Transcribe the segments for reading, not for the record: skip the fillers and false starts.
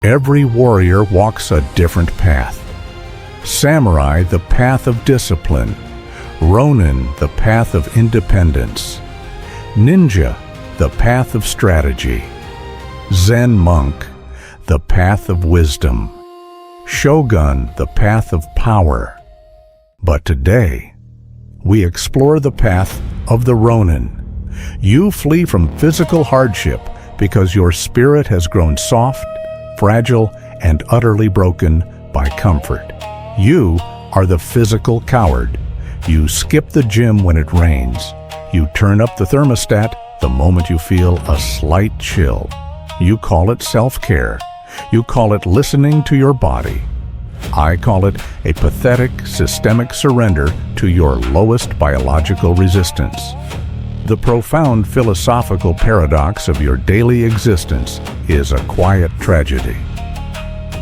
Every warrior walks a different path. Samurai, the path of discipline. Ronin, the path of independence. Ninja, the path of strategy. Zen monk, the path of wisdom. Shogun, the path of power. But today, we explore the path of the Ronin. You flee from physical hardship because your spirit has grown soft, fragile, and utterly broken by comfort. You are the physical coward. You skip the gym when it rains. You turn up the thermostat the moment you feel a slight chill. You call it self-care. You call it listening to your body. I call it a pathetic, systemic surrender to your lowest biological resistance. The profound philosophical paradox of your daily existence is a quiet tragedy.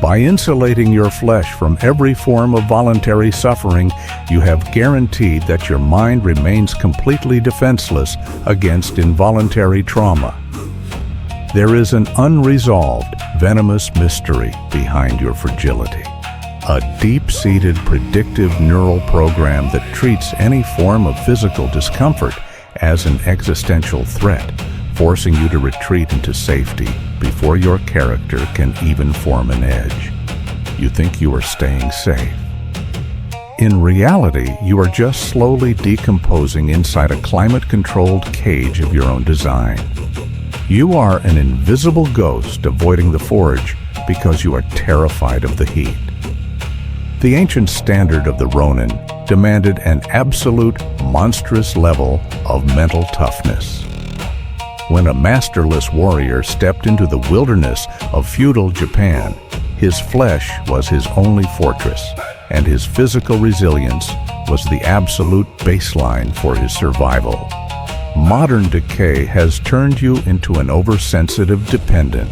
By insulating your flesh from every form of voluntary suffering, you have guaranteed that your mind remains completely defenseless against involuntary trauma. There is an unresolved, venomous mystery behind your fragility. A deep-seated predictive neural program that treats any form of physical discomfort as an existential threat, forcing you to retreat into safety before your character can even form an edge. You think you are staying safe. In reality, you are just slowly decomposing inside a climate-controlled cage of your own design. You are an invisible ghost avoiding the forge because you are terrified of the heat. The ancient standard of the Ronin demanded an absolute, monstrous level of mental toughness. When a masterless warrior stepped into the wilderness of feudal Japan, his flesh was his only fortress, and his physical resilience was the absolute baseline for his survival. Modern decay has turned you into an oversensitive dependent,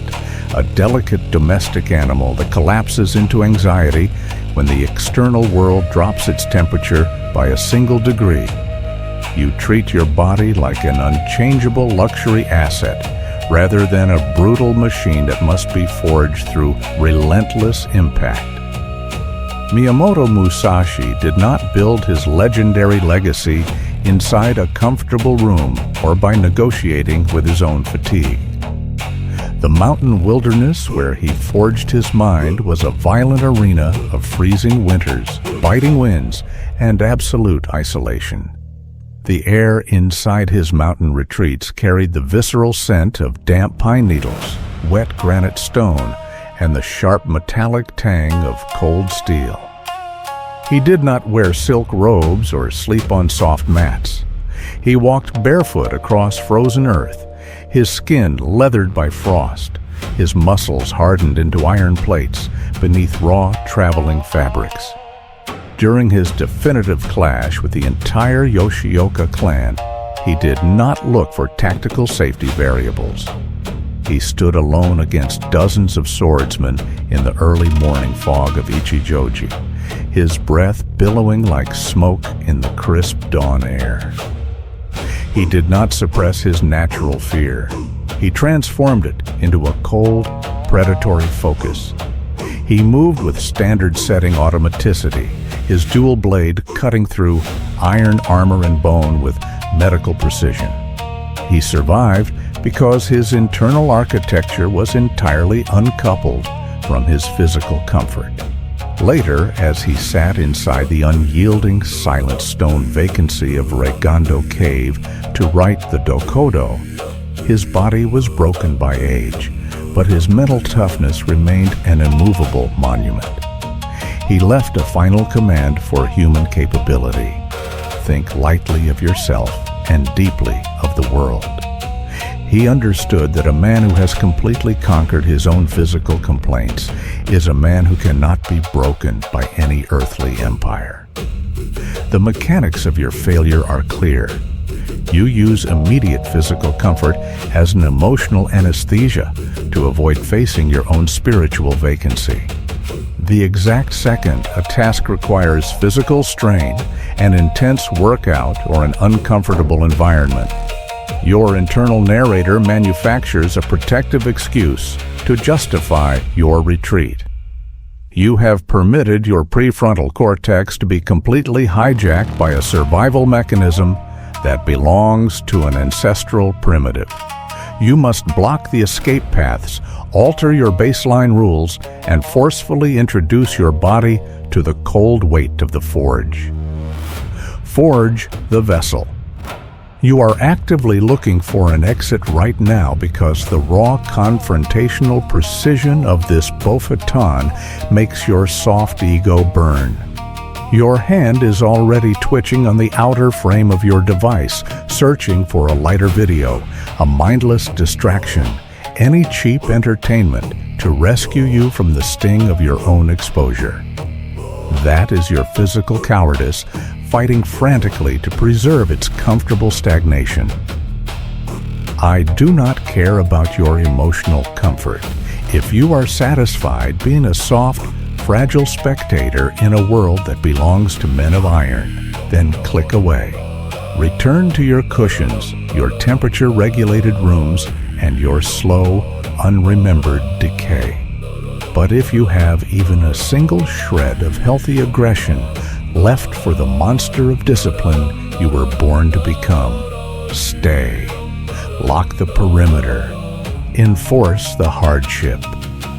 a delicate domestic animal that collapses into anxiety when the external world drops its temperature by a single degree. You treat your body like an unchangeable luxury asset rather than a brutal machine that must be forged through relentless impact. Miyamoto Musashi did not build his legendary legacy inside a comfortable room or by negotiating with his own fatigue. The mountain wilderness where he forged his mind was a violent arena of freezing winters, biting winds, and absolute isolation. The air inside his mountain retreats carried the visceral scent of damp pine needles, wet granite stone, and the sharp metallic tang of cold steel. He did not wear silk robes or sleep on soft mats. He walked barefoot across frozen earth, his skin leathered by frost, his muscles hardened into iron plates beneath raw traveling fabrics. During his definitive clash with the entire Yoshioka clan, he did not look for tactical safety variables. He stood alone against dozens of swordsmen in the early morning fog of Ichijoji, his breath billowing like smoke in the crisp dawn air. He did not suppress his natural fear. He transformed it into a cold, predatory focus. He moved with standard-setting automaticity, his dual blade cutting through iron armor and bone with medical precision. He survived because his internal architecture was entirely uncoupled from his physical comfort. Later, as he sat inside the unyielding, silent stone vacancy of Regondo Cave to write the Dokkodo, his body was broken by age, but his mental toughness remained an immovable monument. He left a final command for human capability. Think lightly of yourself and deeply of the world. He understood that a man who has completely conquered his own physical complaints is a man who cannot be broken by any earthly empire. The mechanics of your failure are clear. You use immediate physical comfort as an emotional anesthesia to avoid facing your own spiritual vacancy. The exact second a task requires physical strain, an intense workout, or an uncomfortable environment, your internal narrator manufactures a protective excuse to justify your retreat. You have permitted your prefrontal cortex to be completely hijacked by a survival mechanism that belongs to an ancestral primitive. You must block the escape paths, alter your baseline rules, and forcefully introduce your body to the cold weight of the forge. Forge the vessel. You are actively looking for an exit right now because the raw confrontational precision of this bofeton makes your soft ego burn. Your hand is already twitching on the outer frame of your device, searching for a lighter video, a mindless distraction, any cheap entertainment to rescue you from the sting of your own exposure. That is your physical cowardice fighting frantically to preserve its comfortable stagnation. I do not care about your emotional comfort. If you are satisfied being a soft, fragile spectator in a world that belongs to men of iron, then click away. Return to your cushions, your temperature-regulated rooms, and your slow, unremembered decay. But if you have even a single shred of healthy aggression left for the monster of discipline you were born to become, stay. Lock the perimeter. Enforce the hardship.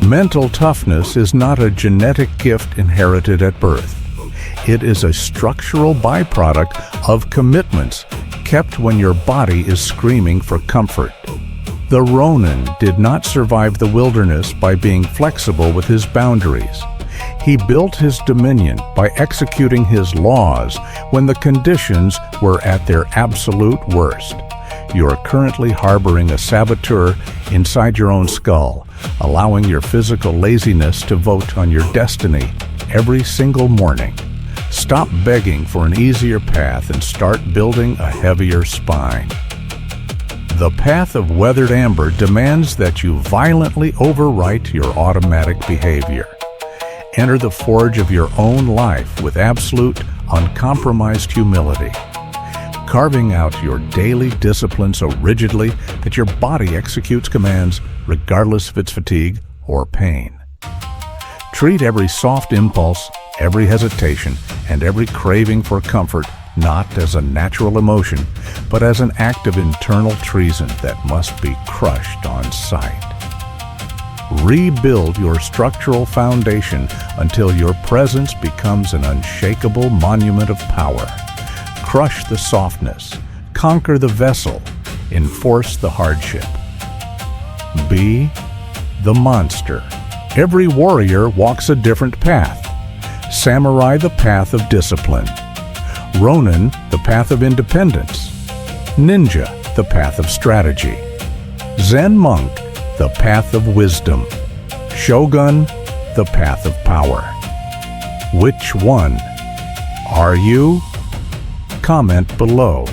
Mental toughness is not a genetic gift inherited at birth. It is a structural byproduct of commitments kept when your body is screaming for comfort. The Ronin did not survive the wilderness by being flexible with his boundaries. He built his dominion by executing his laws when the conditions were at their absolute worst. You are currently harboring a saboteur inside your own skull, allowing your physical laziness to vote on your destiny every single morning. Stop begging for an easier path and start building a heavier spine. The path of weathered amber demands that you violently overwrite your automatic behavior. Enter the forge of your own life with absolute, uncompromised humility, carving out your daily discipline so rigidly that your body executes commands regardless of its fatigue or pain. Treat every soft impulse, every hesitation, and every craving for comfort not as a natural emotion, but as an act of internal treason that must be crushed on sight. Rebuild your structural foundation until your presence becomes an unshakable monument of power. Crush the softness, conquer the vessel, enforce the hardship. Be the monster. Every warrior walks a different path. Samurai, the path of discipline. Ronin, the path of independence. Ninja, the path of strategy. Zen monk, the path of wisdom. Shogun, the path of power. Which one are you? Comment below.